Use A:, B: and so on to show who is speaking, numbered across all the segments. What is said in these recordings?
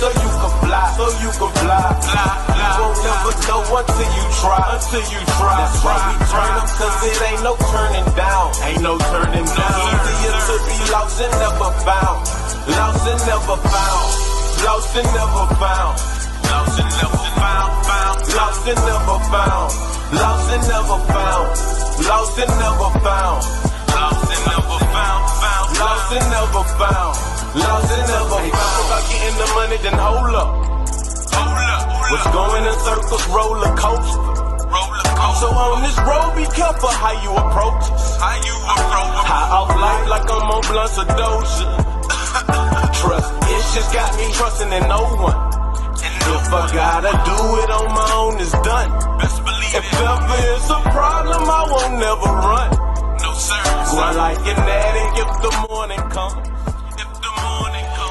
A: so you can fly, so you can fly. You won't never know until you try, That's why we turn up, cause it ain't no turning down, Easier to be lost and never found, lost and never found, lost and never found, lost and never found, lost and never found, lost and never found, lost and never found, lost and never found, lost and never found, lost and never found. If I getting the money, then hold up. What's going in circles, roller coaster. So on this road, be careful how you approach us. High off life like I'm on blunts of Doja. Trust issues got me trusting in no one. If I gotta do it on my own, it's done. If ever is a problem, I won't never run. Run like an addict if the morning comes.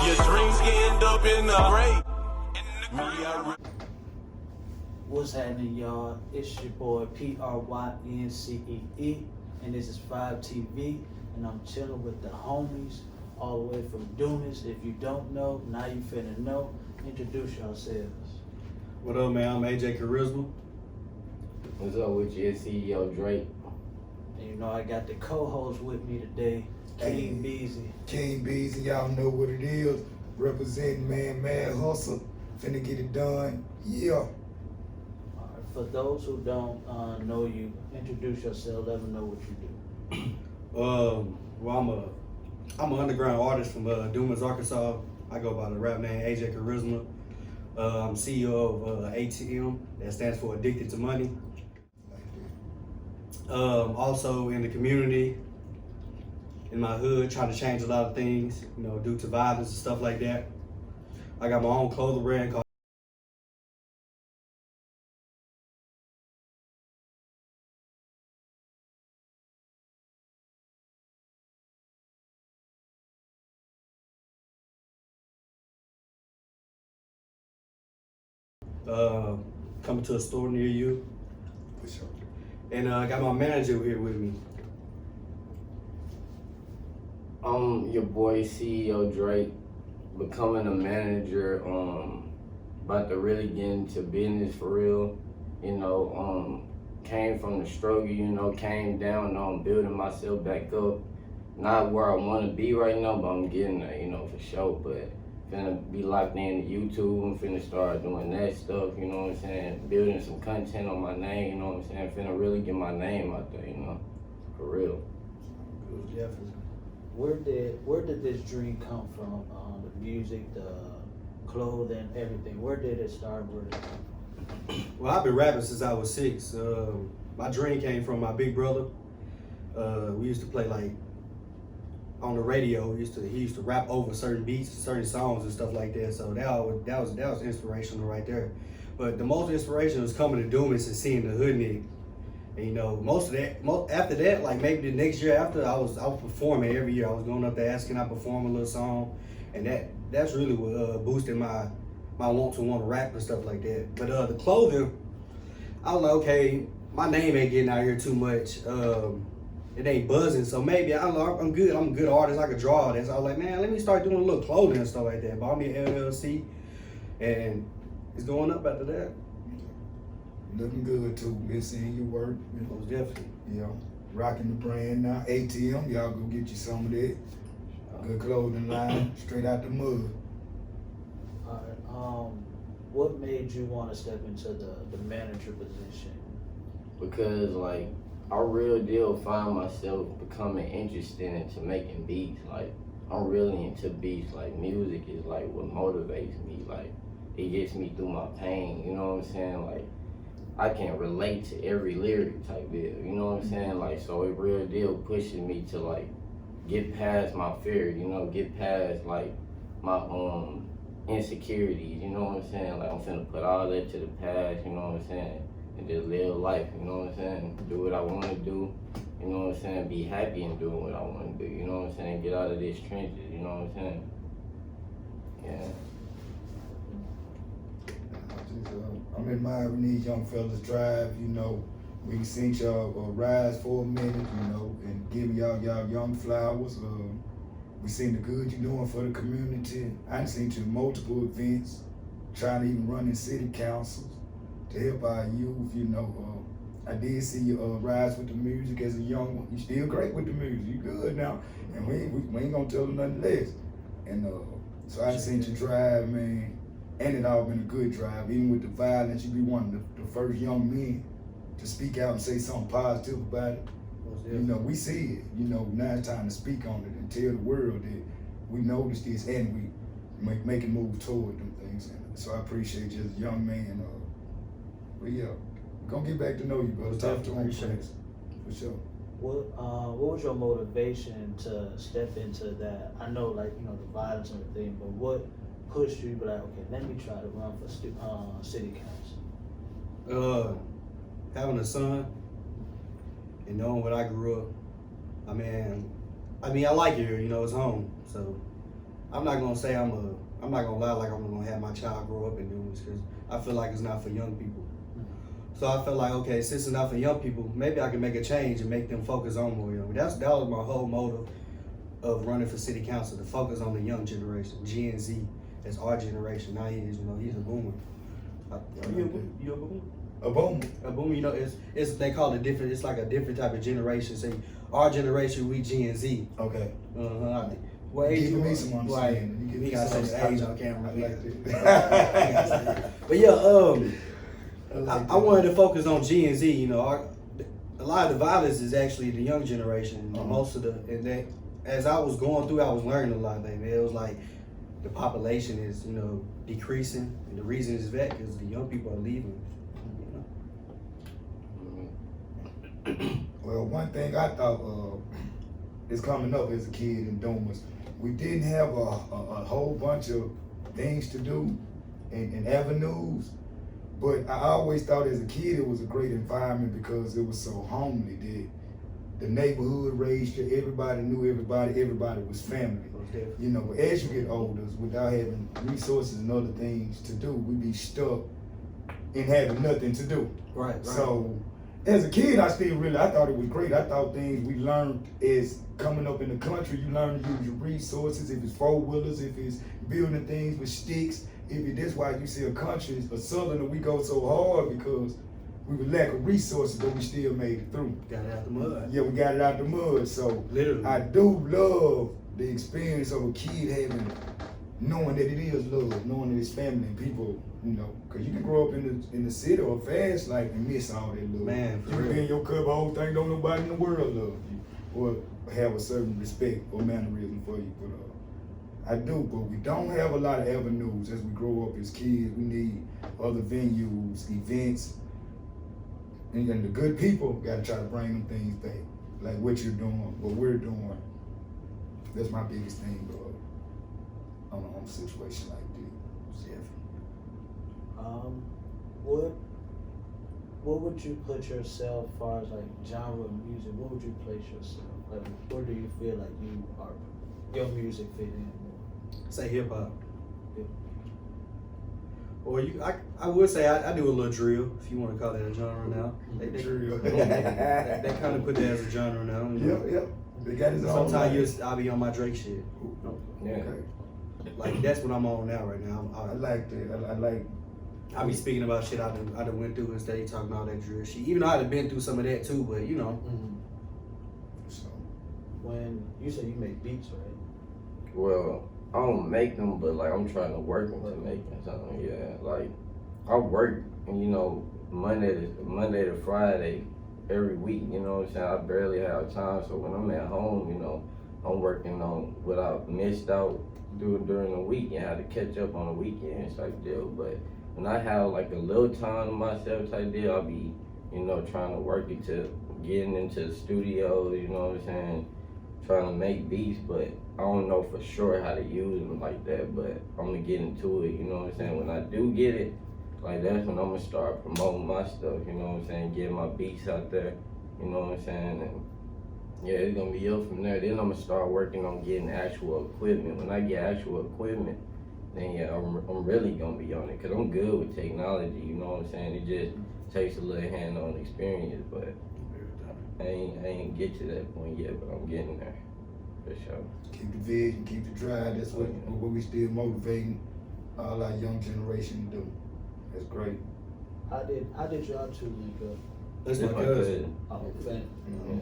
A: Your dreams end up in the grave.
B: What's happening, y'all? It's your boy Pryncee, and this is VibeTalkzTv, and I'm chilling with the homies all the way from Dumas. If you don't know, now you finna know. Introduce yourselves.
C: What up, man? I'm AJ Charisma.
D: What's up with you? It's CEO Drake.
B: And you know I got the co-host with me today, King Beezy.
E: King Beezy, y'all know what it is. Representing Mad Hustle. Finna get it done. Yeah.
B: For those who don't know you, introduce yourself. Let them know what you do.
C: Well, I'm an underground artist from Dumas, Arkansas. I go by the rap name AJ Charisma. I'm CEO of ATM, that stands for Addicted to Money. Also in the community, in my hood, trying to change a lot of things, you know, due to violence and stuff like that. I got my own clothing brand called coming to a store near you.
E: For sure.
C: And I got my manager here with me.
D: Your boy CEO Drake, becoming a manager, about to really get into business for real. You know, came from the struggle, you know, came down on building myself back up. Not where I want to be right now, but I'm getting there, you know, for sure. But finna be locked in to YouTube. I'm finna start doing that stuff, you know what I'm saying? Building some content on my name, you know what I'm saying? Finna really get my name out there, you know, for real.
C: Definitely.
B: Where did this dream come from? The music, the clothing, everything. Where did it start? Where did it come from?
C: Well, I've been rapping since I was 6. My dream came from my big brother. We used to play like on the radio. He used to rap over certain beats, certain songs and stuff like that. So that was inspirational right there. But the most inspiration was coming to Dumas and seeing the hood nigga. And you know, after that, like maybe the next year after, I was performing every year. I was going up there asking I perform a little song, and that's really what boosted my want to rap and stuff like that. But the clothing, I was like, okay, my name ain't getting out here too much. It ain't buzzing, so maybe I'm a good artist. I could draw all this. I was like, man, let me start doing a little clothing and stuff like that. Bought me an LLC, and it's going up after that.
E: Looking good too. Been seeing your work.
C: Most definitely.
E: You know, rocking the brand now. ATM, y'all go get you some of that. Good clothing line, straight out the mud.
B: All right. What made you want to step into the manager position?
D: Because, like, I real deal find myself becoming interested into making beats. Like, I'm really into beats. Like, music is, like, what motivates me. Like, it gets me through my pain, you know what I'm saying? Like, I can relate to every lyric type deal, you know what I'm saying? Like, so it real deal pushes me to like get past my fear, you know, get past like my insecurities, you know what I'm saying? Like, I'm finna put all that to the past, you know what I'm saying? And just live life, you know what I'm saying? Do what I wanna do, you know what I'm saying? Be happy in doing what I wanna do, you know what I'm saying? Get out of these trenches, you know what I'm saying? Yeah.
E: I'm admiring these young fellas drive, you know. We seen y'all rise for a minute, you know, and give y'all young flowers. We seen the good you're doing for the community. I done seen you in multiple events, trying to even run in city councils to help our youth, you know. I did see you rise with the music as a young one. You still great with the music. You good now. And we ain't gonna tell them nothing less. And so I seen you drive, man. And it all been a good drive. Even with the violence, you be one of the first young men to speak out and say something positive about it. You know, we see it. You know, now it's time to speak on it and tell the world that we noticed this and we make a move toward them things. And so I appreciate you as a young man. But yeah, we're gonna get back to know you, brother. Talk to him for sure.
B: What was your motivation to step into that? I know, like, you know, the violence and everything, but what pushed you to be like, okay, let me try to run for city council?
C: Having a son and knowing what I grew up. I mean, I like it here. You know, it's home. So I'm not gonna say I'm not gonna lie like I'm gonna have my child grow up and do this because I feel like it's not for young people. So I felt like, okay, since it's not for young people, maybe I can make a change and make them focus on more young. That was my whole motive of running for city council, to focus on the young generation, Gen Z. That's our generation. Now he's a boomer. You a boomer?
E: A boomer.
C: A boomer, you know, it's they call it different. It's like a different type of generation. Say, our generation, we Gen Z.
E: Okay.
C: What age
E: Give
C: you
E: me
C: are?
E: some
C: Right.
E: understanding. You give
C: We
E: me
C: gotta
E: some
C: say the age on
E: understanding.
C: camera.
E: I like it.
C: But yeah, I wanted to focus on Gen Z. You know, a lot of the violence is actually the young generation. Most of as I was going through, I was learning a lot, baby. It was like the population is, you know, decreasing, and the reason is that because the young people are leaving. You know?
E: Well, one thing I thought is coming up as a kid in Dumas, we didn't have a whole bunch of things to do and avenues. But I always thought as a kid it was a great environment because it was so homely. The neighborhood raised you, everybody knew everybody was family. You know, but as you get older, without having resources and other things to do, we be stuck in having nothing to do.
C: Right.
E: So as a kid, I thought it was great. I thought things we learned is coming up in the country, you learn to use your resources, if it's four-wheelers, if it's building things with sticks. That's why you see a southerner, we go so hard because we were lack of resources, but we still made it through.
C: Got it out the mud.
E: Yeah, we got it out the mud. So
C: Literally.
E: I do love the experience of a kid knowing that it is love, knowing that it's family and people, you know, because you can grow up in the city or fast life and miss all that love.
C: Man,
E: you can be in your club, the whole thing, don't nobody in the world love you or have a certain respect or mannerism for you. But I do, but we don't have a lot of avenues as we grow up as kids. We need other venues, events, and the good people got to try to bring them things back, like what you're doing, what we're doing. That's my biggest thing, bro. On a situation like this.
B: What would you put yourself as far as like genre of music? What would you place yourself? Like, where do you feel like your music fit in more?
C: Say hip hop.
B: Yeah.
C: Or I would say I do a little drill, if you want to call that a genre now.
E: Drill.
C: They kind of put that as a genre now. You know?
E: Yep. They got his own.
C: Sometimes I'll be on my Drake shit.
D: Yeah.
E: Okay.
C: Like that's what I'm on now right now.
E: I like that. I like.
C: I be speaking about shit I done went through instead of talking about that drill shit. Even though I done been through some of that too, but you know.
E: So
B: When you say you make beats, right?
D: Well, I don't make them, but like I'm trying to work into making something. Yeah, like I work, you know, Monday to Friday every week. You know what I'm saying? I barely have time, so when I'm at home, you know, I'm working on what I missed out doing during the week and how to catch up on the weekends type deal. But when I have like a little time to myself type deal, I'll be, you know, trying to work into getting into the studio. You know what I'm saying? Trying to make beats, but I don't know for sure how to use them like that, but I'm gonna get into it, you know what I'm saying? When I do get it, like that's when I'm gonna start promoting my stuff, you know what I'm saying? Getting my beats out there, you know what I'm saying? And yeah, it's gonna be up from there. Then I'm gonna start working on getting actual equipment. When I get actual equipment, then yeah, I'm really gonna be on it, cause I'm good with technology, you know what I'm saying? It just takes a little hand-on experience, but I ain't get to that point yet, but I'm getting there. For sure.
E: Keep the vision, keep the drive. That's what we still motivating all our young generation to do. That's great.
B: How did y'all two link up?
C: That's my cousin.
B: Oh, family.
D: Yeah.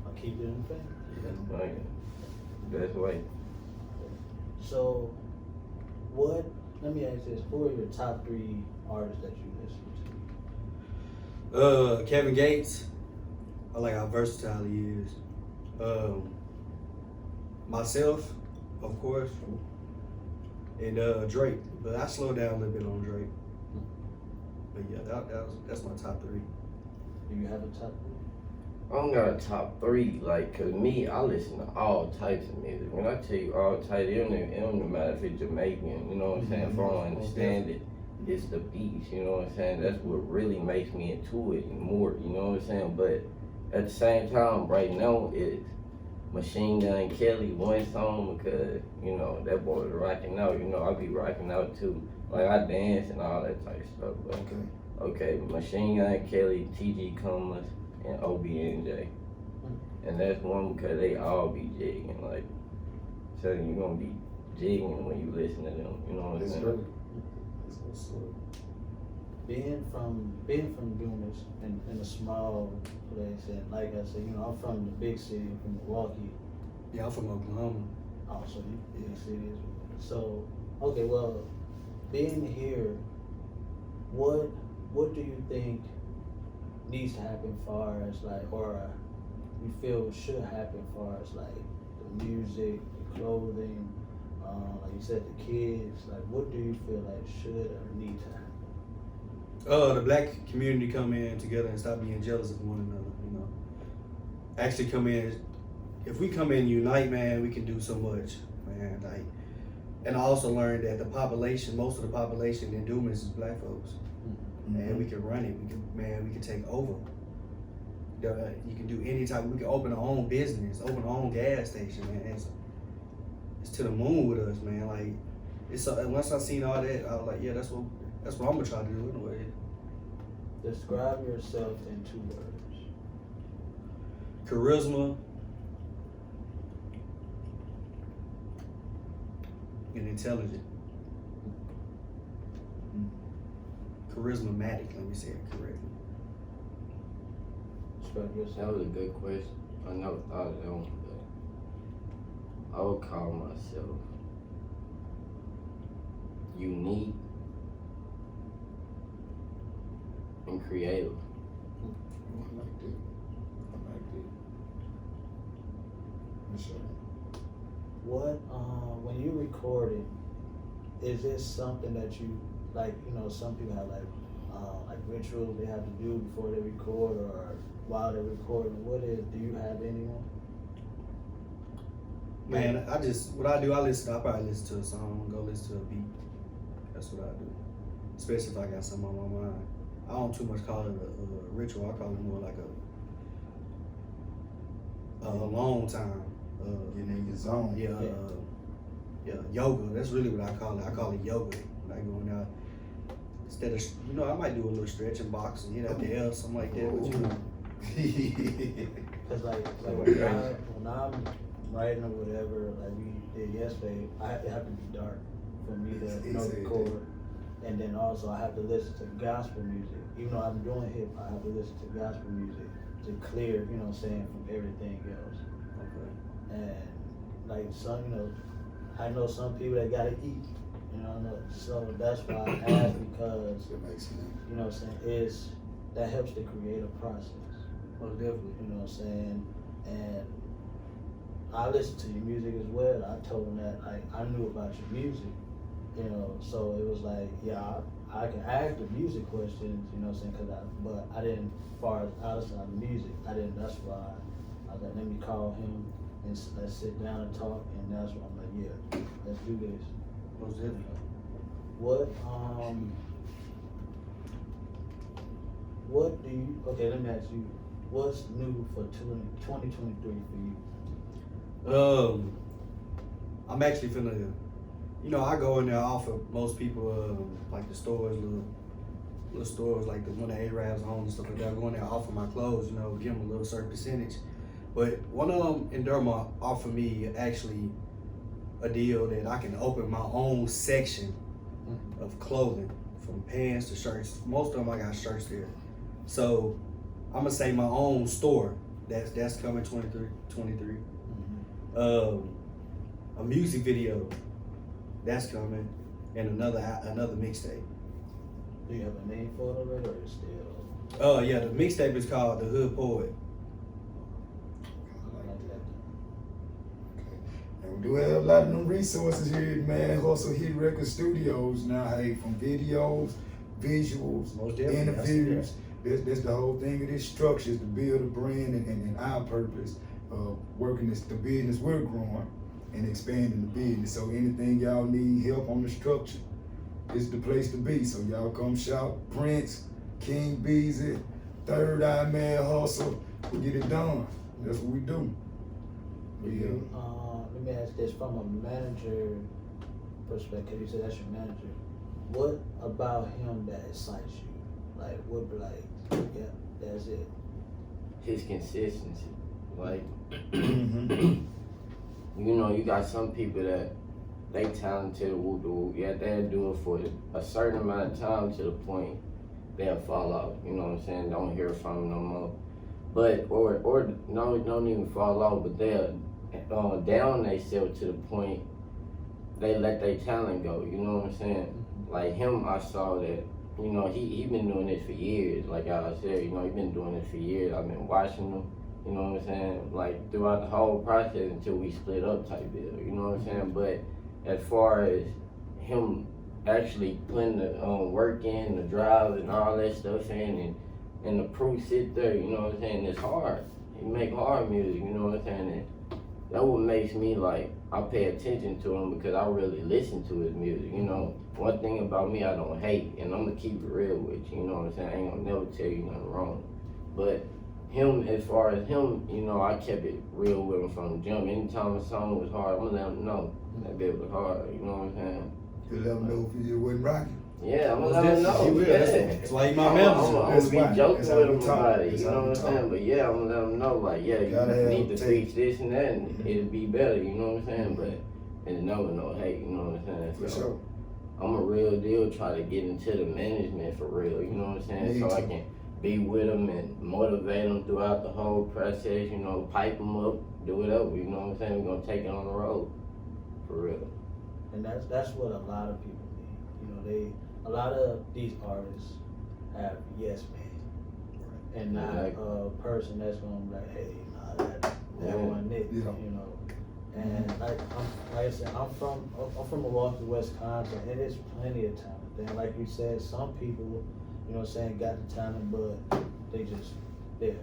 B: I'll keep it in the family.
D: Like, best way.
B: So, let me ask this, who are your top 3 artists that you listen to?
C: Kevin Gates. I like how versatile he is. Myself, of course, and Drake. But I slowed down a little bit on Drake. But yeah, that's my top 3.
B: Do you have a top 3?
D: I don't got a top 3, like, cause me, I listen to all types of music. When I tell you all types, it don't matter if it's Jamaican, you know what I'm saying? If I don't understand it, it's the beats, you know what I'm saying? That's what really makes me into it and more, you know what I'm saying? But at the same time, right now, it's Machine Gun Kelly, one song, because, you know, that boy is rocking out, you know, I be rocking out too. Like, I dance and all that type of stuff, but, okay, Machine Gun Kelly, TG Comas, and OBNJ. And that's one because they all be jigging, like, so you're gonna be jigging when you listen to them, you know what I'm saying?
B: Being from Dumas in a small place, and like I said, you know, I'm from the big city, from Milwaukee.
C: Yeah, I'm from Oklahoma.
B: Oh, so you big city as well. So, okay, well, being here, what do you think needs to happen far as like, or you feel should happen far as like the music, the clothing, like you said, the kids, like what do you feel like should or need to happen?
C: The black community come in together and stop being jealous of one another, you know. Actually come in, if we come in unite, man, we can do so much, man. Like, and I also learned that the population, most of the population in Dumas is black folks. And we can run it. We can take over. You can do any type. We can open our own business, open our own gas station, man. It's to the moon with us, man. Like, it's once I seen all that, I was like, yeah, that's what I'm gonna try to do anyway.
B: Describe yourself in 2 words.
C: Charisma and intelligent. Charismatic, let me say it correctly.
B: Describe yourself.
D: That was a good question. I never thought of that one, but I would call myself unique and creative.
E: I like that. For sure.
B: What, when you recording, is this something that you, like, you know, some people have like rituals they have to do before they record or while they're recording? Do you have anyone?
C: Man, I probably listen to a song, go listen to a beat. That's what I do. Especially if I got something on my mind. I don't too much call it a ritual, I call it more like a long time.
E: Getting in your zone.
C: Yeah, yoga. That's really what I call it. I call it yoga. When I go in out, instead of, you know, I might do a little stretching, boxing, you know, the hell, something like that. But you know,
B: Cause like when I'm writing or whatever, like we did yesterday, it have to be dark for me to record. And then also I have to listen to gospel music. Even though I'm doing hip hop, I have to listen to gospel music to clear, you know what I'm saying, from everything else.
C: okay.
B: And like some, you know, I know some people that gotta eat, you know, so that's why I asked, because,
E: That makes sense.
B: you know what I'm saying, that helps the creative process.
C: Most definitely.
B: You know what I'm saying? And I listened to your music as well. I told them that I knew about your music, you know, so it was like, yeah, I can ask the music questions, you know what I'm saying, but I didn't, as far as outside of music, that's why I was like, let me call him and let's sit down and talk, and that's why I'm like, yeah, let's do this.
C: Most definitely.
B: What do you, okay, let me ask you, what's new for 2023 for you?
C: I'm actually finna, you know, I go in there, offer most people, like the stores, little stores, like the one that Arabs own and stuff like that. I go in there, offer my clothes, you know, give them a little certain percentage But one of them in Durham offered me actually a deal that I can open my own section of clothing, from pants to shirts. Most of them I got shirts there. So I'm gonna say my own store. That's coming 23. A music video that's coming, and another mixtape.
B: Do you have a name for it already, or is it still?
C: Oh yeah, the mixtape is called The Hood Poet.
B: I like that.
E: And we do have a lot of them resources here at Man Hustle Hit Record Studios now. Hey, from videos, visuals,
C: Most definitely.
E: interviews. That's the whole thing of this structure, is to build a brand and our purpose of working the business we're growing and expanding the business. So anything y'all need help on the structure, it's the place to be. So y'all come shop Prince, King Beezy, Third Eye Man Hustle. We get it done. That's what we do. Yeah.
B: Let me ask this from a manager perspective. You said that's your manager. What about him that excites you? Like, what be like, yeah, that's it.
D: His consistency. Like,
E: Mm-hmm.
D: you know, you got some people that they talented, yeah, they'll do it for a certain amount of time to the point they'll fall out. You know what I'm saying? Don't hear from them no more. But or no, don't even fall out, but they'll down themselves to the point they let their talent go. You know what I'm saying? Like him, I saw that. You know, he been doing this for years. Like I said, you know, he been doing this for years. I've been watching him. You know what I'm saying? Like throughout the whole process until we split up type deal. You know what I'm saying? But as far as him actually putting the work in, the drive and all that stuff in, and the proof sit there, you know what I'm saying? It's hard. He make hard music, you know what I'm saying? And that what makes me like, I pay attention to him because I really listen to his music, you know? One thing about me, I don't hate, and I'm gonna keep it real with you, you know what I'm saying? I ain't gonna never tell you nothing wrong. But him, as far as him, you know, I kept it real with him from the jump. Anytime a song was hard, I'm gonna let him know that bit was hard, you know what I'm saying?
E: You let them know if you wasn't rocking.
D: Yeah, I'm gonna let him know.
C: You will.
D: Yeah.
C: That's why you my
D: I'm
C: manager.
D: gonna
E: That's
D: be
E: why.
D: joking
E: That's
D: with
E: how
D: him
E: we talk.
D: about it,
E: That's
D: you
E: how
D: know
E: we
D: what I'm
E: talk.
D: saying? But yeah, I'm gonna let him know, like, yeah,
E: Gotta
D: you
E: have
D: need to
E: tape.
D: fix this and that, and it'll be better, you know what I'm saying? But it's never no hate, you know what I'm saying?
E: For
D: So
E: sure.
D: I'm a real deal, try to get into the management for real, you know what I'm saying?
E: Me
D: So I
E: too.
D: can be with them and motivate them throughout the whole process, you know, pipe them up, do whatever, you know what I'm saying? We're gonna take it on the road, for real.
B: And that's what a lot of people need. You know, a lot of these artists have yes man, and not a person that's gonna be like, hey, nah, that wasn't it,
E: Yeah.
B: you know. And like I said, I'm from Milwaukee, Wisconsin, and there's plenty of talent. And like you said, some people, you know what I'm saying, got the talent, but they just there.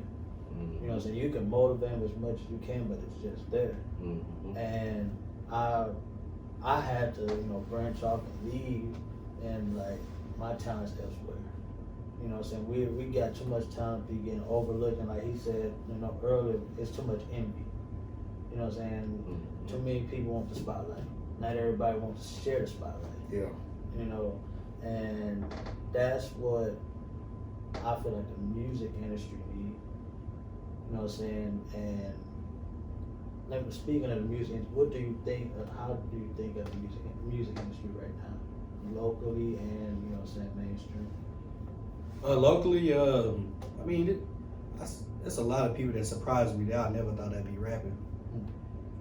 B: You know what I'm saying? You can motivate them as much as you can, but it's just there.
D: Mm-hmm.
B: And I had to, you know, branch off and leave, and like my talent's elsewhere. You know what I'm saying? We got too much talent to be getting overlooked, and like he said, you know, earlier, it's too much envy. You know what I'm saying?
D: Mm-hmm.
B: Too many people want the spotlight. Not everybody wants to share the spotlight.
E: Yeah.
B: You know, and that's what I feel like the music industry need. You know what I'm saying? And like speaking of the music, what do you think of, how do you think of the music industry right now? Locally and, you know what I'm saying, mainstream?
C: Locally, I mean, there's a lot of people that surprised me that I never thought I'd be rapping.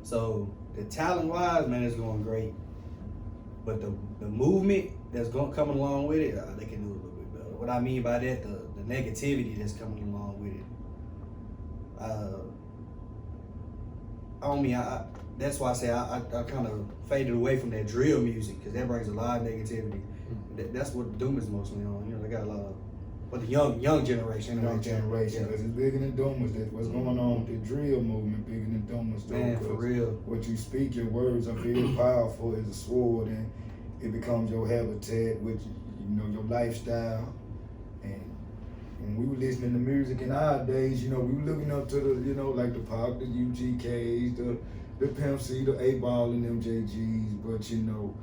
C: So the talent-wise, man, it's going great. But the movement that's coming along with it, they can do a little bit better. What I mean by that, the negativity that's coming along with it. That's why I say I kind of faded away from that drill music because that brings a lot of negativity. That's what Dumas mostly on. You know, they got a lot of, but the young generation.
E: Young generation, because it's bigger than Dumas. That's what's going on with the drill movement, bigger than Dumas.
C: Man, for real.
E: What you speak, your words are very powerful as a sword, and it becomes your habitat, which, you know, your lifestyle. And when we were listening to music in our days, you know, we were looking up to the, you know, like the Pop, the UGKs, the Pryncee, the 8-Ball and them JGs, but, you know,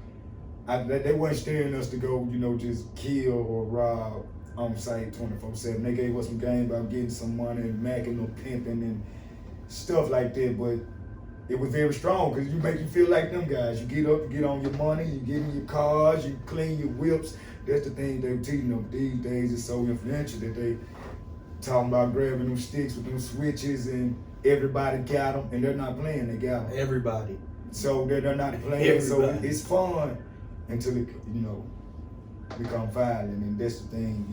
E: they weren't steering us to go, you know, just kill or rob on site 24/7. They gave us some game about getting some money and macking or pimping, and stuff like that, but it was very strong because you make you feel like them guys. You get up, you get on your money, you get in your cars, you clean your whips. That's the thing they were teaching them these days. It's so influential that they talking about grabbing them sticks with them switches and everybody got them and they're not playing, they got them.
C: Everybody.
E: So they're not playing, so
C: Everybody.
E: it's fun until it, become violent, and that's the thing,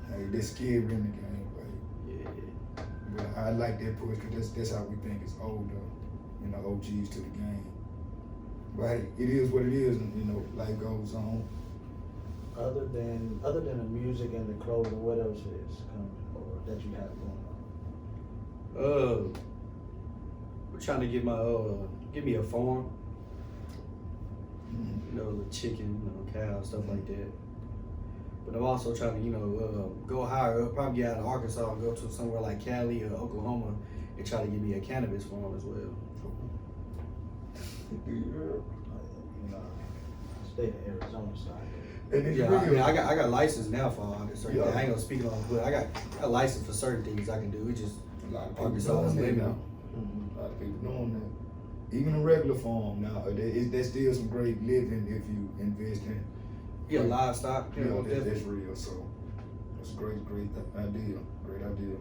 E: hey, that's scary in the game, but
C: Yeah.
E: But I like that push because that's how we think it's older, OGs to the game. But hey, it is what it is, and life goes on.
B: Other than the music and the clothing, what else is coming or that you have going on?
C: We're trying to get me a farm.
E: Mm-hmm.
C: The chicken, cows, stuff like that. But I'm also trying to, go higher up, probably get out of Arkansas and go to somewhere like Cali or Oklahoma and try to get me a cannabis farm as well.
B: State of Arizona side.
E: And it's
C: Yeah,
E: real.
C: I got license now for all this.
E: Yeah.
C: I ain't gonna speak on it, but I got license for certain things I can do. It's just
E: A lot of people
C: Arkansas is
E: doing that
C: limited.
E: now. A lot of people doing that. Even a regular farm now, there's still some great living if you invest in.
C: Yeah, livestock.
E: That's real. So that's a great idea. Great idea.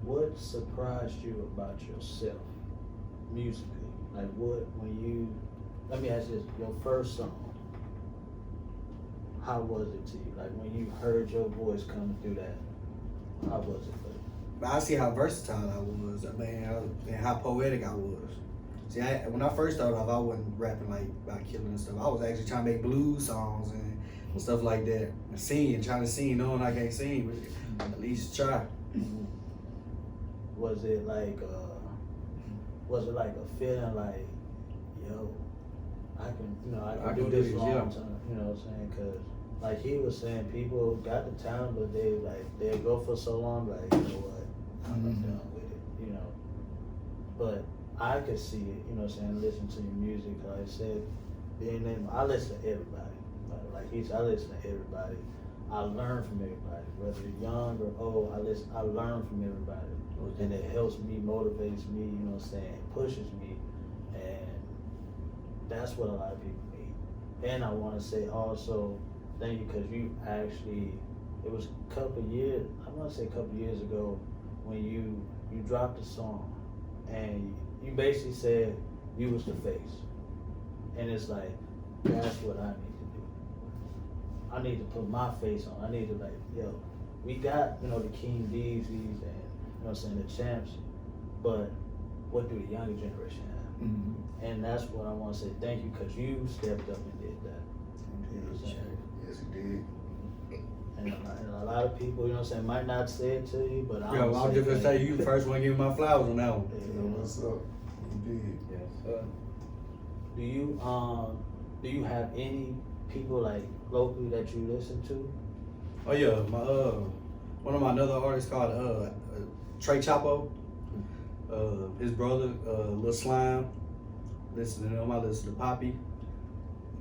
B: What surprised you about yourself musically? Like let me ask this, your first song, how was it to you? Like when you heard your voice coming through that, how was it for you?
C: But I see how versatile I was. And how poetic I was. See, when I first started off, I wasn't rapping like about killing and stuff. I was actually trying to make blues songs and stuff like that. And trying to sing, knowing I can't sing, but at least try.
B: Was it like a feeling like, yo, I can do this long time, you know what I'm saying? Cause like he was saying, people got the talent, but they'll go for so long, like, you know what, I'm done with it, But I could see it, you know what I'm saying, listen to your music, like I said, I listen to everybody. Like he said, I listen to everybody. I learn from everybody, whether you're young or old, I learn from everybody. And it helps me, motivates me, you know what I'm saying, pushes me. And that's what a lot of people need. And I want to say also, thank you, because you actually, it was a couple of years ago when you dropped a song and you basically said you was the face. And it's like, that's what I need to do. I need to put my face on. I need to we got, the King Beezys and, you know what I'm saying, the champs, but what do the younger generation have?
E: Mm-hmm.
B: And that's what I want to say thank you, because you stepped up and did that. You know what I'm saying?
E: Yes, he did.
B: And a lot of people, you know what I'm saying, might not say it to you, but
C: Yeah, well, I'm just gonna say you the first one give me my flowers on that one.
E: What's up? He did.
D: Yes.
B: Do you have any people like locally that you listen to?
C: Oh yeah, my one of my other artists called Trey Chapo. His brother, Lil Slime. Listen to him. I listen to Poppy.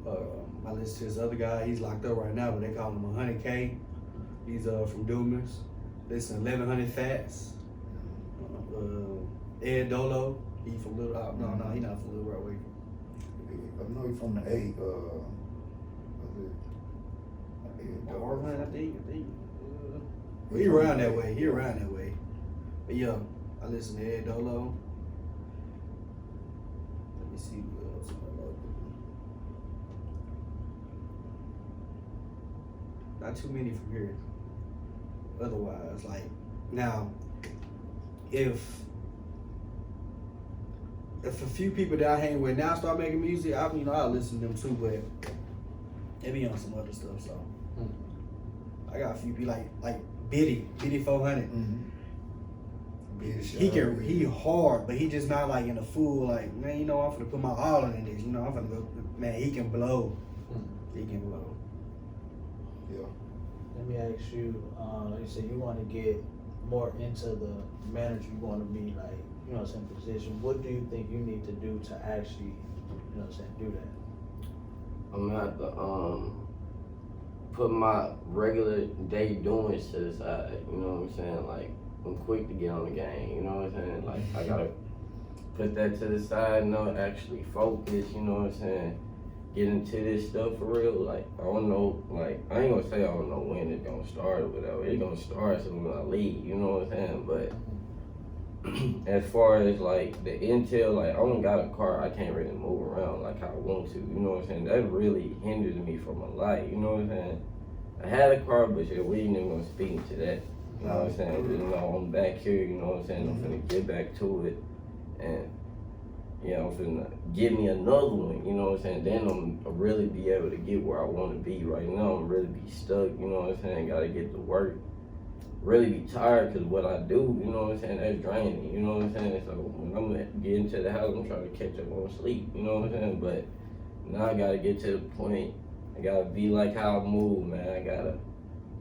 C: I listen to his other guy. He's locked up right now, but they call him 100K. He's from Dumas. Listen to 1100 Fats. Ed Dolo. He from Little Rock. No, he not from Little Rock.
E: I know he's from the A.
C: Marvin, I think. He around that way. But yeah, I listen to Ed Dolo. Let me see who else. Not too many from here. Otherwise, like now, if a few people that I hang with now start making music, I'll listen to them too, but they be on some other stuff. So I got a few people like Biddy 400.
E: Mm-hmm.
C: He hard, but he just not like in a full like, man, I'm gonna put my all in this. I'm gonna go, man. He can blow. He can blow.
E: Yeah.
B: Let me ask you, you said you want to get more into the manager, you want to be like, you know what I'm saying, position. What do you think you need to do to actually, you know what I'm saying, do that?
D: I'm gonna have to put my regular day doings to the side. You know what I'm saying? Like I'm quick to get on the game, you know what I'm saying? Like, I gotta put that to the side, actually focus, you know what I'm saying? Get into this stuff for real. Like, I don't know, like, I ain't gonna say I don't know when it's gonna start or whatever. It's gonna start as soon as I leave, you know what I'm saying? But as far as like the intel, like I don't got a car, I can't really move around like I want to, you know what I'm saying? That really hinders me from a life, you know what I'm saying? I had a car, but shit, we ain't even gonna speak into that, you know what I'm saying? Just, you know, I'm back here, you know what I'm saying? I'm finna get back to it, and you know, I'm finna get me another one, you know what I'm saying? Then I'm really be able to get where I wanna be. Right now, I'm really be stuck, you know what I'm saying? Gotta get to work. Really be tired because what I do, you know what I'm saying, that's draining, you know what I'm saying? So when I'm getting to the house, I'm trying to catch up on sleep, you know what I'm saying? But now I gotta get to the point, I gotta be like how I move, man. I gotta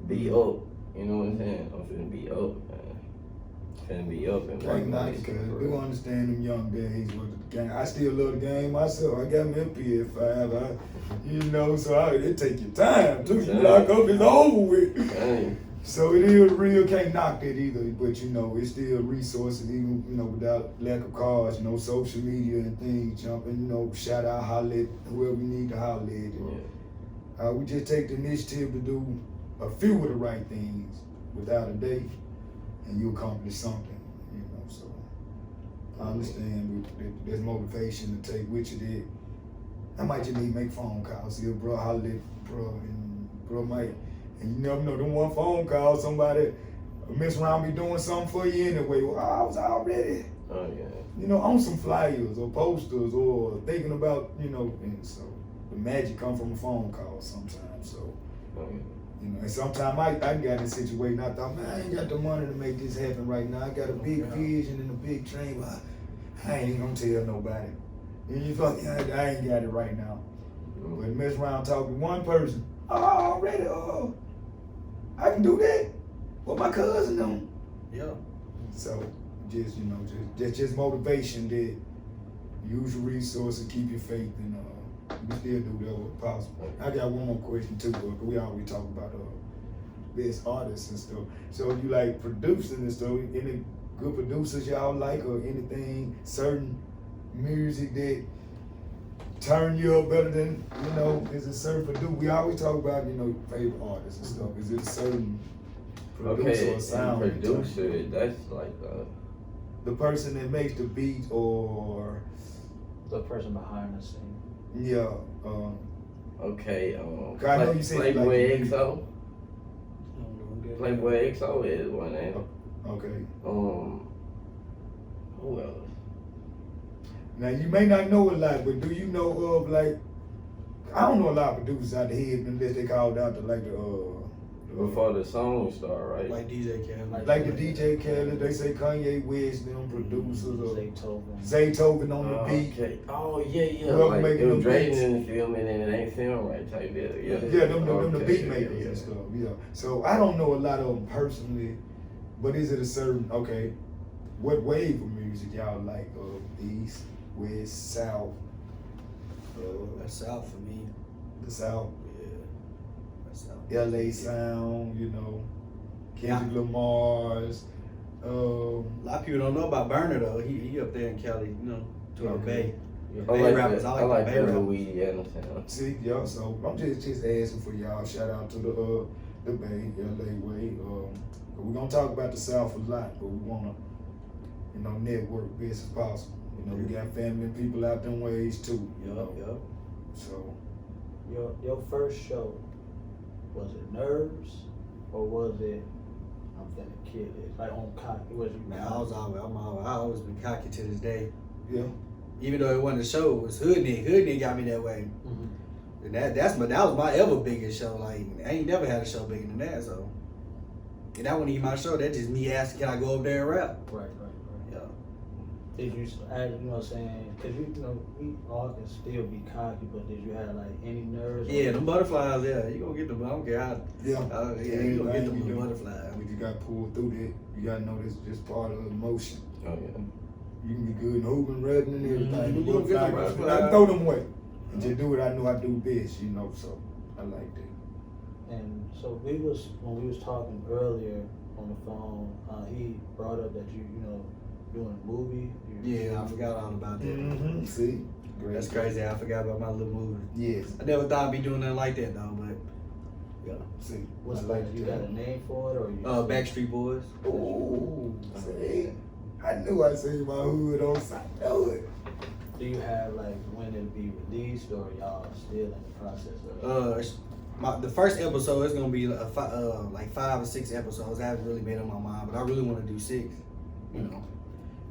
D: be up, you know what I'm saying? I'm finna be up, man. Finna be up and
E: Can't knock it, cause I do understand them young days with the game. I still love the game myself. I got me a PS5, you know, so it take your time too. You lock up, it's over with.
D: Dang.
E: So it is real, can't knock that either, but you know, it's still resources, even, you know, without lack of cars, you know, social media and things jumping, you know, shout out, holler at whoever we need to holler at. We just take the initiative to do a few of the right things without a day, and you accomplish something, you know, so I understand there's motivation to take with you there. I might just need to make phone calls, see if bro holler at bro, and bro might. And you never know, them one phone call, somebody mess around me doing something for you anyway. Well, I was already, you know, on some flyers or posters or thinking about, you know, and so the magic come from a phone call sometimes. So, you know, and sometimes I got in a situation, I thought, man, I ain't got the money to make this happen right now. I got a big vision and a big dream, but I ain't gonna tell nobody. And you thought, I ain't got it right now. But mess around talking to one person, already, I can do that. What my cousin doing?
C: Yeah.
E: So just, you know, just motivation that use your resources, keep your faith, and we still do that where possible. I got one more question too, but we always talk about best artists and stuff. So you like producing and stuff, any good producers y'all like, or anything, certain music that turn you up better than, you know, is a certain producer? We always talk about, you know, favorite artists and stuff. Is it a certain producer or sound?
D: Producer, that's like
E: the person that makes the beat, or
B: the person behind the scene.
E: Yeah.
D: okay.
E: I know you said
D: Playboy
E: like,
D: XO. Playboy XO is one name.
E: Okay.
D: Who else?
E: Now you may not know a lot, but do you know of like, I don't know a lot of producers out the head unless they called out to like the
D: before the song start, right?
C: Like DJ Khaled.
E: like the DJ Khaled, they say Kanye West, them producers, or
B: Zaytoven.
E: Zaytoven on the beat.
D: Okay. Oh yeah.
E: Whoever
D: Like
E: making
D: them
E: them
D: Drayton
E: beats.
D: in the film and it ain't film right type deal. Yeah.
E: Yeah, them the
D: Okay,
E: beat makers and stuff. Yeah. So I don't know a lot of them personally, but is it a certain, okay, what wave of music y'all like? East, West, South?
C: That's South for me.
E: The South?
C: Yeah. That's South.
E: LA sound, you know, Kendrick Lamar's.
C: A lot of people don't know about Burner though. He up there in Cali, you know, to the Bay.
D: I
C: Bay
D: like
C: rappers.
D: that.
C: I like the Bay
D: that
C: rappers.
D: Louisiana sound.
E: See, y'all. So I'm just asking for y'all. Shout out to the Bay, LA way. We're gonna talk about the South a lot, but we wanna, you know, network best as possible. You know, we got family and people out them ways too. You know?
C: Yup.
E: So
B: Your first show, was it nerves or was it I'm finna kill it? Like on cocky, was you?
C: Man, I always been cocky to this day.
E: yeah.
C: Even though it wasn't a show, it was Hoodney. Hoodney got me that way.
B: Mm-hmm.
C: And that was my ever biggest show. Like I ain't never had a show bigger than that. So, and that wasn't even my show. That's just me asking, can I go up there and rap?
B: Right.
C: Yeah.
B: Did you, you know what I'm saying? Because you know, we all can still be cocky, but did you have like any nerves?
C: Yeah, them butterflies. Yeah, you gonna get them. I don't care how.
E: Yeah.
C: You gonna get them
E: You do.
C: butterflies.
E: When you got pulled through that, you gotta know this just part of the emotion.
D: Oh yeah.
E: You can be good and hooping, running and everything.
C: You gonna get them
E: I
C: butterflies.
E: can throw them away. And just do what I know I do best, you know, so I like that.
B: And so when we was talking earlier on the phone, he brought up that you know, doing a movie.
C: Yeah, I forgot all about that.
E: Mm-hmm. See? Great.
C: That's crazy. I forgot about my little movie.
E: Yes.
C: I never thought I'd be doing nothing like that though, but yeah.
E: See?
B: What's
E: I
B: like? You got a name for it, or you?
C: Backstreet Boys.
E: Ooh. See? I knew I seen my hood on side. Know it.
B: Do you have like when it'll be released, or y'all still in the process of?
C: The first episode is gonna be like 5 or 6 episodes. I haven't really made up my mind, but I really want to do 6. You know.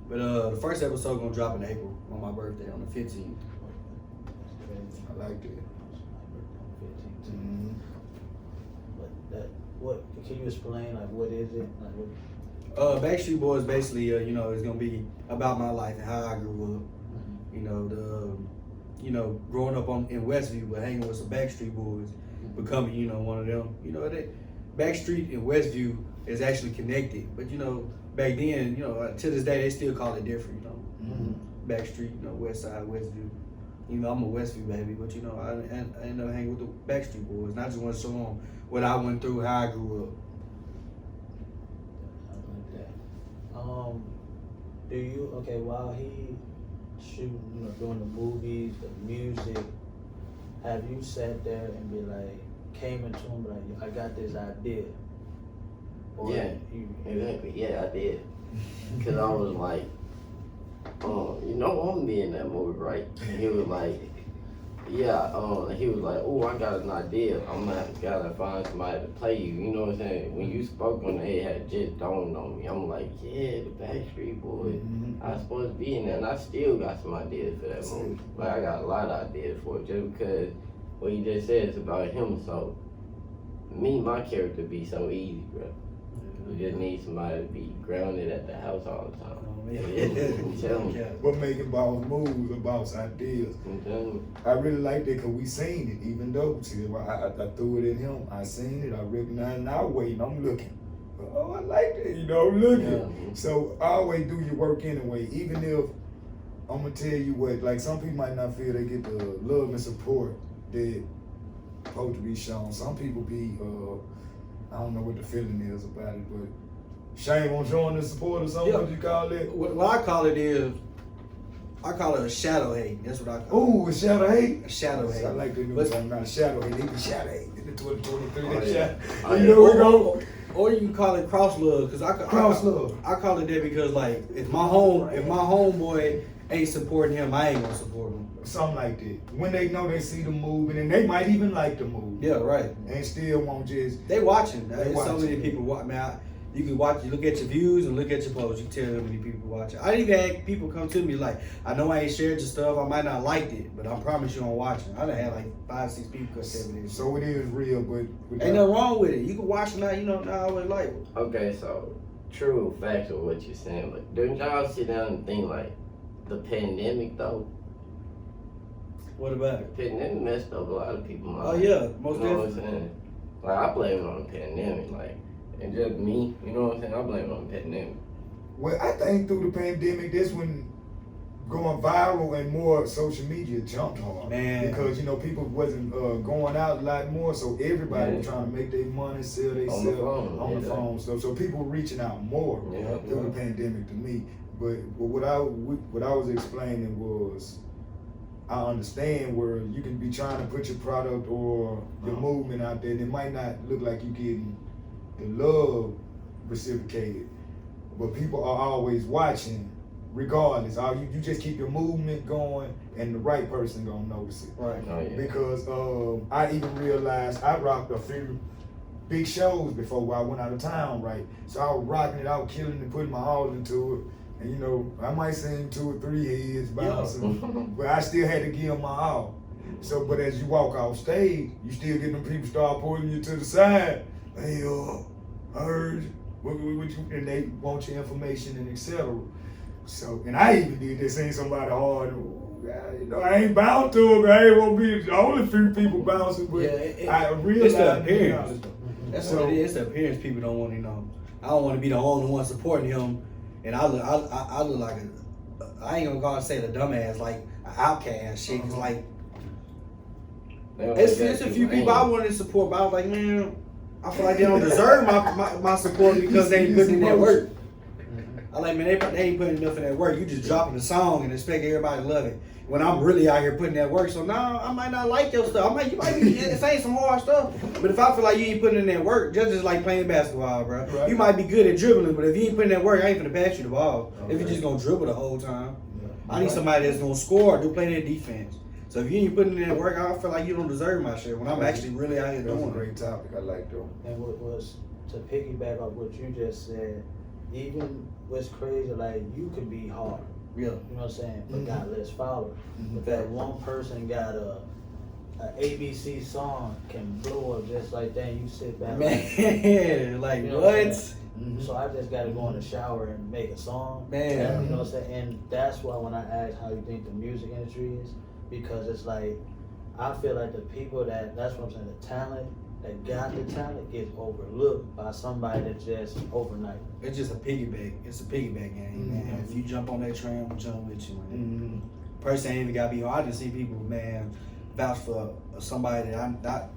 C: But the first episode gonna drop in April on my birthday on the 15th.
E: I like that.
B: Mm-hmm. But that, what can you explain? Like, what is it? Like, what?
C: Backstreet Boys basically, you know, it's gonna be about my life and how I grew up.
B: Mm-hmm.
C: You know, you know, growing up in Westview, but hanging with some Backstreet Boys, becoming, you know, one of them. You know, Backstreet and Westview is actually connected, but you know, back then, you know, to this day, they still call it different. You know, Backstreet, you know, West Side, Westview. You know, I'm a Westview baby, but you know, I ended up hanging with the Backstreet Boys, and I just want to show them what I went through, how I grew up.
B: I like that. Do you while he shooting, you know, doing the movies, the music, have you sat there and be like, came into him like, I got this idea? Or
D: Yeah, exactly. Yeah, I did. Cause I was like, you know, I'm gonna be in that movie, right? And he was like, yeah. He was like, oh, I got an idea. I'm gonna gotta find somebody to play you. You know what I'm saying? When you spoke on it, it had just dawned on me. I'm like, yeah, the Backstreet Boys. I was supposed to be in there, and I still got some ideas for that movie. Like I got a lot of ideas for it, just because what you just said is about him. So my character be so easy, bro. We just need somebody to be grounded at the house all the time. I'm telling you.
E: But making boss moves or boss ideas.
D: I'm telling you.
E: I really like that because we seen it, even though see, I threw it in him. I seen it, I recognized it, and I wait, and I'm looking. Oh, I like that, you know, I'm looking.
D: Yeah.
E: So always do your work anyway, even if I'm gonna tell you what, like some people might not feel they get the love and support that supposed to be shown. Some people be, I don't know what the feeling is about it, but shame on showing the support or something.
C: Yeah.
E: What you call it?
C: What I call it is, I call it a shadow hate. That's what I call it.
E: Ooh, a shadow hate.
C: A shadow hate.
E: I like the new
C: But-
E: song, not a shadow hate. They be shadow hate in the 2023.
D: Oh,
E: They
D: yeah.
E: shadow.
D: Oh,
E: You
D: yeah.
E: know we go
C: Or you can call it cross love, cause
E: cross love.
C: I call it that because like if my homeboy ain't supporting him, I ain't gonna support him.
E: Something like that. When they know they see the movie, and they might even like the movie.
C: Yeah, right.
E: And still won't just.
C: They watching.
E: They
C: There's so
E: watching.
C: many people watch. Man, you can watch. You look at your views and look at your posts. You can tell how many people watching. I even had people come to me like, I know I ain't shared your stuff. I might not liked it, but I promise you I'm watching. I done had like 5, 6 people come to me.
E: So it is real, but
C: Ain't nothing wrong with it. You can watch it now. You know, not always like it.
D: Okay, so true facts of what you're saying, but don't y'all sit down and think like the pandemic though?
C: What about it?
D: The pandemic messed up a lot of people.
C: Oh yeah, most
D: You know what I'm
C: definitely.
D: saying? Like I blame it on the pandemic, like, and just me. You know what I'm saying? I blame it on the pandemic.
E: Well, I think through the pandemic, that's when going viral and more social media jumped hard.
C: Man.
E: Because, you know, people wasn't going out a lot more, so everybody
D: Yeah.
E: was trying to make their money, sell their
D: On the
E: stuff
D: phone,
E: on the
D: yeah.
E: phone stuff. So people were reaching out more
D: Yeah.
E: through the pandemic to me. But what I was explaining was, I understand where you can be trying to put your product or your movement out there, and it might not look like you're getting the love reciprocated, but people are always watching regardless. You just keep your movement going, and the right person gonna notice it.
C: Right.
D: Oh yeah.
E: Because I even realized I rocked a few big shows before I went out of town, right? So I was rocking it out, killing it, putting my all into it. And you know, I might sing 2 or 3 heads bouncing, but I still had to give my all. So, but as you walk off stage, you still get them people start pulling you to the side. Hey, I heard what you, and they want your information and etc. So, and I even did this, sing somebody hard. You know, I ain't bound to it. I ain't won't be the only few people bouncing, but I realized
C: It's the appearance. That's
E: So-
C: what it is. It's the appearance people don't want to know. I don't want to be the only one supporting him, and I look like I ain't gonna say the dumbass, like an outcast shit. Cause like
D: They don't
C: it's
D: let
C: a
D: that
C: few
D: aim.
C: people I wanted to support, but I was like, man, I feel like they don't deserve my support because they ain't putting in that work. I like, man, they ain't putting enough in that work. You just dropping the song and expect everybody to love it. When I'm really out here putting that work, so now I might not like your stuff. You might be saying some hard stuff, but if I feel like you ain't putting in that work, just like playing basketball, bro.
E: Right.
C: You might be good at dribbling, but if you ain't putting that work, I ain't gonna pass you the ball. If you're just gonna dribble the whole time, I need somebody that's gonna score, do play their defense. So if you ain't putting in that work, I feel like you don't deserve my shit when I'm actually really out here
E: That was a
C: doing it.
E: great topic. I like that.
B: And what was to piggyback off what you just said, even what's crazy, like you could be hard.
C: Yeah.
B: You know what I'm saying? But
E: Mhm.
B: got less followers.
E: Mhm.
B: But that one person got a ABC song can blow up just like that. You sit back.
C: Man, like
B: You know
C: what?
B: I'm saying? So I just gotta go in the shower and make a song.
C: Man.
B: You know what I'm saying? And that's why when I ask how you think the music industry is, because it's like, I feel like the people that's what I'm saying, the talent, that got the talent gets overlooked by somebody that just overnight.
C: It's just a piggyback. It's a piggyback game, man. If you jump on that train, I'm gonna jump with you, man. Person ain't even gotta be on. I just see people, man, vouch for somebody that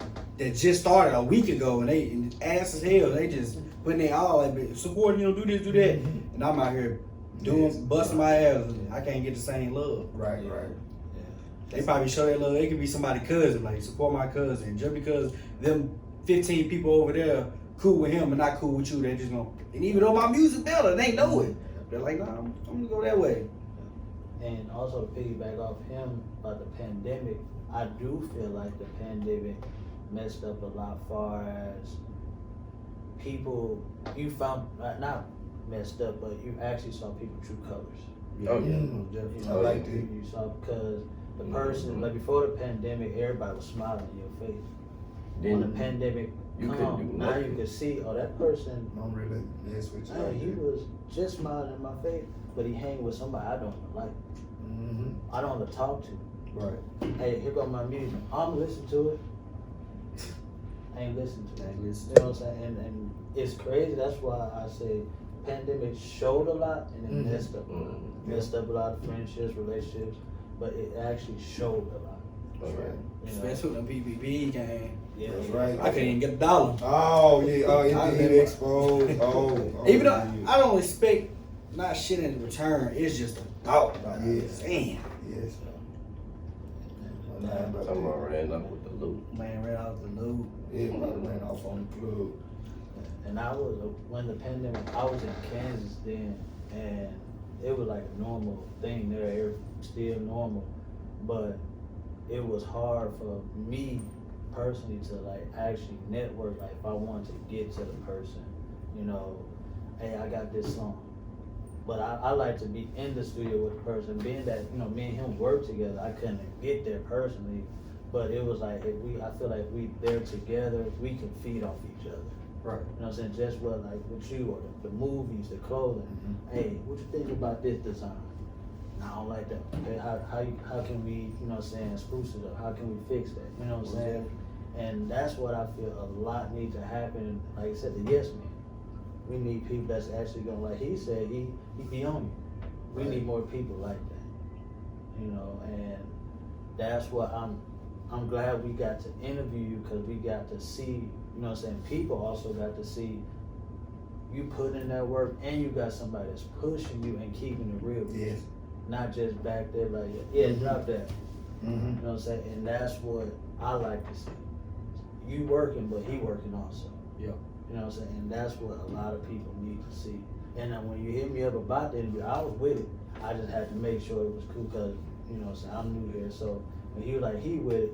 C: just started a week ago and they ass as hell. They just putting their all like support, do this, do that, and I'm out here busting my ass. I can't get the same love.
E: Right.
C: They probably show that love. They could be somebody's cousin, like support my cousin. Just because them 15 people over there cool with him and not cool with you, they just gonna. And even though my music better, they know it. They're like, nah, I'm gonna go that way.
B: And also to piggyback off him about the pandemic, I do feel like the pandemic messed up a lot far as people, you found, not messed up, but you actually saw people true colors.
D: Oh, yeah.
B: You know,
E: I like that.
B: you saw, because the person, like before the pandemic, everybody was smiling in your face. When the pandemic
D: you couldn't
B: come,
D: do
B: now you
D: nothing.
B: can see, oh, that person,
E: I'm really mess with you.
B: hey, he was just smiling in my face, but he hang with somebody I don't like. I don't want to talk to.
C: Right.
B: Hey, here go my music. I'm listening to it. I ain't listening to it.
C: Ain't listening.
B: You know what I'm saying? And it's crazy. That's why I say pandemic showed a lot and it messed up a lot. Messed up a lot of friendships, relationships, but it actually showed a lot.
D: That's right.
B: You know?
C: Especially when the PPP came.
B: Yeah,
E: That's
B: yeah.
E: right.
C: I couldn't even get $1.
E: Oh yeah,
C: I
E: it
C: remember-
E: exposed. Oh,
C: Even though
E: yeah.
C: I don't expect not shit in return, it's just a thought about it.
E: Yes.
C: Damn.
E: Yes.
D: Someone ran up with the loot.
C: Man ran out the loop.
E: Yeah, man ran off on the plug.
B: And I was, when the pandemic, I was in Kansas then, and it was like a normal thing there, still normal, but it was hard for me personally to like actually network, like if I wanted to get to the person, hey, I got this song. But I like to be in the studio with the person, being that, me and him work together, I couldn't get there personally, but it was like, I feel like we there together, we can feed off each other.
C: Right.
B: You know what I'm saying? Just what, like with you, or the movies, the clothing. Hey, what you think about this design? No, I don't like that. Okay, how can we, spruce it up? How can we fix that? You know what I'm saying? And that's what I feel a lot needs to happen. Like I said, the yes man. We need people that's actually gonna, like he said, he be on you. We need more people like that. And that's what I'm glad we got to interview you, because we got to see, people also got to see you put in that work, and you got somebody that's pushing you and keeping it real.
E: Yes.
B: Not just back there like, drop that. You know what I'm saying? And that's what I like to see. You working, but he working also.
C: Yeah.
B: You know what I'm saying? And that's what a lot of people need to see. And when you hit me up about the interview, I was with it. I just had to make sure it was cool, because, I'm new here. So when he was like, he with it,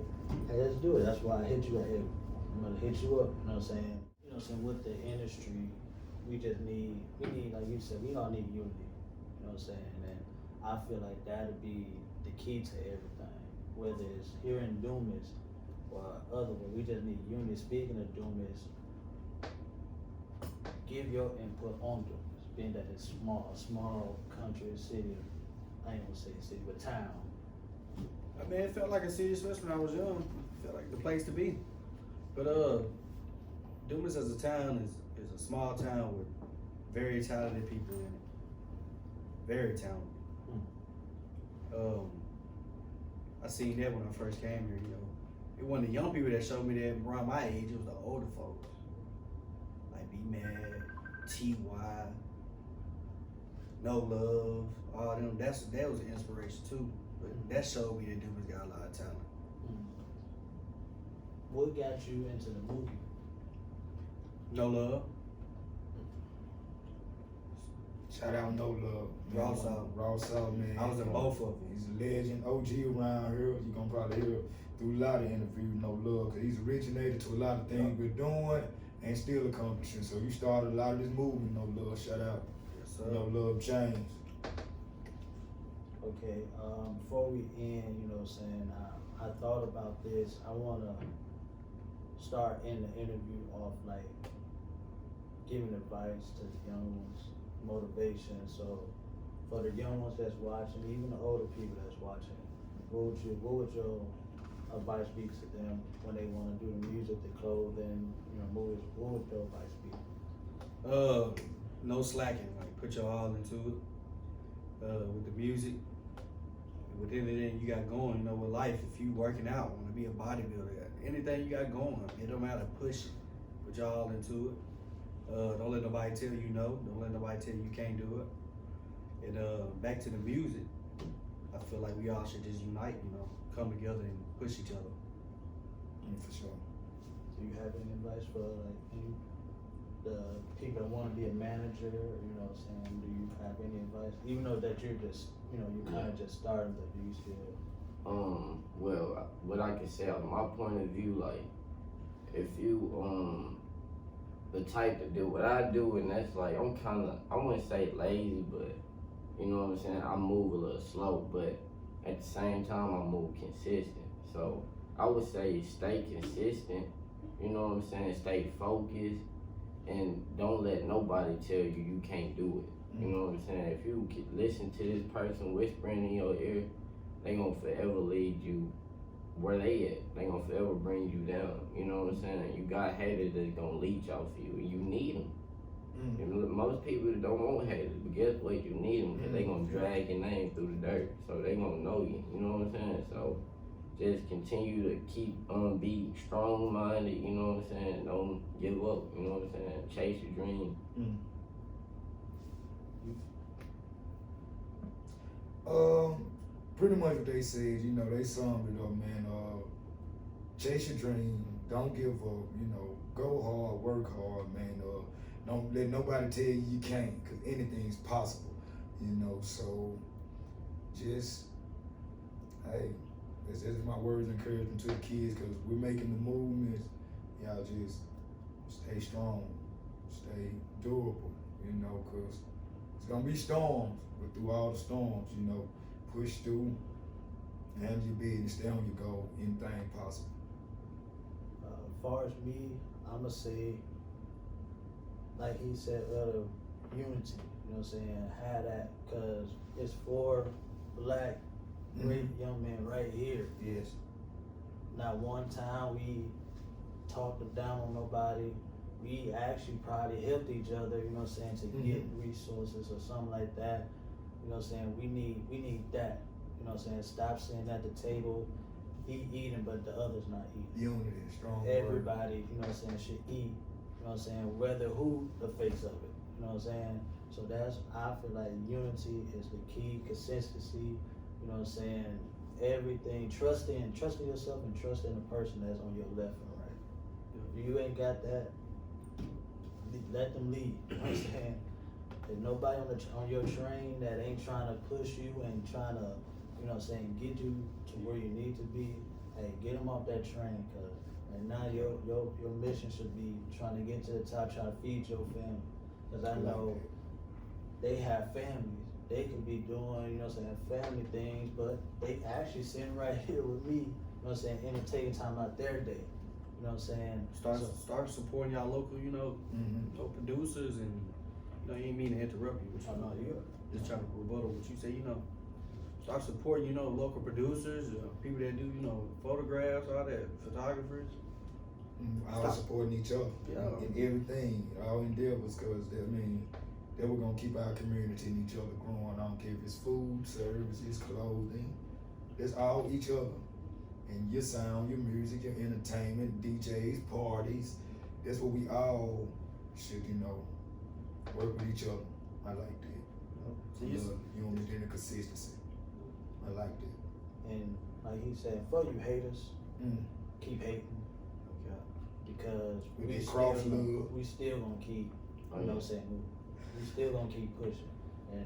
B: hey, let's do it. That's why I hit you right here. I'm gonna hit you up, you know what I'm saying? With the industry, we need, like you said, we all need unity, you know what I'm saying? And I feel like that'll be the key to everything, whether it's here in Dumas or otherwise. We just need unity. Speaking of Dumas, give your input on Dumas, being that it's small country, city, I ain't gonna say city, but town.
C: I mean, it felt like a city, especially when I was young. It felt like the place to be. But Dumas as a town is a small town with very talented people in it. Very talented. I seen that when I first came here, It wasn't the young people that showed me that around my age, it was the older folks. Be Mad, T.Y., No Love, all them. That was an inspiration too. But that showed me that Dumas got a lot of talent.
B: What got you into the movie?
C: No Love.
E: Shout out No Love.
C: Raw Salt.
E: Raw Salt, man.
C: I was in both of them.
E: He's a legend, OG around here. You gonna probably hear through a lot of interviews, No Love, because he's originated to a lot of things we're doing and still accomplishing. So you started a lot of this movement, No Love. Shout out.
C: Yes, sir.
E: No Love James.
B: Okay, before we end, you know what I'm saying, I thought about this. I want to start in the interview off like giving advice to the young ones, motivation. So for the young ones that's watching, even the older people that's watching, what would your advice be to them when they want to do the music, the clothing, you know, movies? What would your advice be?
C: No slacking. Like put your all into it. With the music, with anything you got going, you know, with life. If you working out, want to be a bodybuilder, anything you got going, it don't matter. Push it. Put your all into it. Don't let nobody tell you no. Don't let nobody tell you can't do it. And back to the music, I feel like we all should just unite, you know, come together and push each other.
E: For sure.
B: Do you have any advice for like the people that want to be a manager? You know what I'm saying? Do you have any advice? Even though that you're just, you know, you kind of just started, but do you still?
D: Well, what I can say on my point of view, like, if you the type to do what I do, and that's like, I'm kind of, I wouldn't say lazy, but you know what I'm saying, I move a little slow, but at the same time I move consistent. So I would say stay consistent, you know what I'm saying, stay focused, and don't let nobody tell you can't do it. You know what I'm saying? If you listen to this person whispering in your ear, they gonna forever lead you where they at. They gonna forever bring you down. You know what I'm saying? You got haters that's gonna leech off you, and you need them. Most people don't want haters, but guess what? You need them because they gonna drag your name through the dirt, so they gonna know you. You know what I'm saying? So just continue to keep be strong-minded. You know what I'm saying? Don't give up. You know what I'm saying? Chase your dream.
E: Pretty much what they said, you know, they summed it up, man. Chase your dream, don't give up, you know, go hard, work hard, man. Don't let nobody tell you can't, because anything's possible, you know. So just, hey, this is my words of encouragement to the kids, because we're making the movements. Y'all just stay strong, stay durable, you know, because it's going to be storms, but through all the storms, you know, push through, handle your business, stay on your goal, anything possible.
B: As far as me, I'ma say, like he said earlier, unity. You know what I'm saying? Have that, cause it's 4 black, great young men right here.
C: Yes.
B: Not one time we talked down on nobody. We actually probably helped each other. You know what I'm saying? To get resources or something like that. You know what I'm saying? We need that. You know what I'm saying? Stop sitting at the table, eating, but the others not eating.
E: Unity, strong
B: Everybody, you know what I'm saying, should eat. You know what I'm saying? Whether who the face of it. You know what I'm saying? So I feel like unity is the key, consistency. You know what I'm saying? Everything, trusting yourself and trusting the person that's on your left and right. If you ain't got that, let them lead. You know what I'm saying? There's nobody on your train that ain't trying to push you and trying to, you know what I'm saying, get you to where you need to be. Hey, get them off that train, cause and now your mission should be trying to get to the top, trying to feed your family. Cause I know they have families. They could be doing, you know what I'm saying, family things, but they actually sitting right here with me, you know what I'm saying, and taking time out their day. You know what I'm saying?
C: Start supporting y'all local, you know, local producers, and you know, you ain't mean to interrupt you, but you know, you're just trying to rebuttal what you say, you know. Start supporting, you know, local producers, people that do, you know, photographs, all that, photographers.
E: All supporting each other in everything, all endeavors, because that we're gonna keep our community and each other growing. I don't care if it's food, services, clothing. That's all each other. And your sound, your music, your entertainment, DJs, parties. That's what we all should, work with each other. I like that. You only did the consistency. I like that.
B: And like he said, for you haters,
E: Mm.
B: keep hating. Because
E: We
B: we
E: get
B: still,
E: cross love.
B: we still gonna keep,
D: Oh,
B: you know what I'm saying, we still gonna keep pushing. And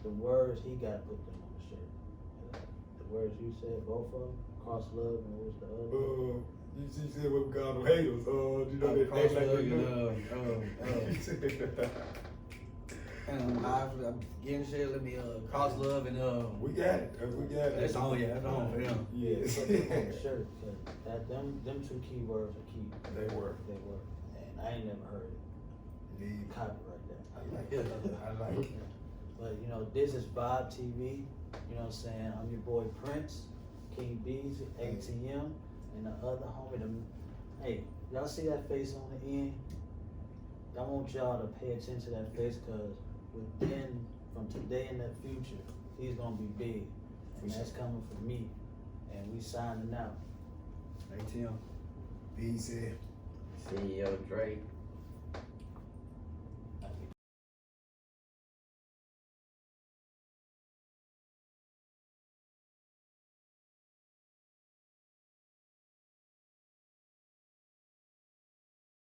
B: the words, he gotta put them on the shirt. The words you said, both of them, cross love and what was the other?
E: You said what we call them haters. They
C: Cross
E: act like
C: love
E: they know.
C: and I getting shit. Let me cross love and
E: We got it. We got it.
C: that's on. Yeah, that's on for them.
E: Yeah.
B: Put them on the shirt, cause them two key words are key.
E: They were.
B: And I ain't never heard it.
E: Indeed.
B: Copyright that.
E: I like it. I like it.
B: But this is VibeTV. You know what I'm saying? I'm your boy Prince, King Beezy, ATM, and the other homie. Hey, y'all see that face on the end? I want y'all to pay attention to that face, cause from today in the future, he's gonna be big, and that's coming from me. And we signing out.
C: ATM.
E: Beezy.
D: CEO Drake.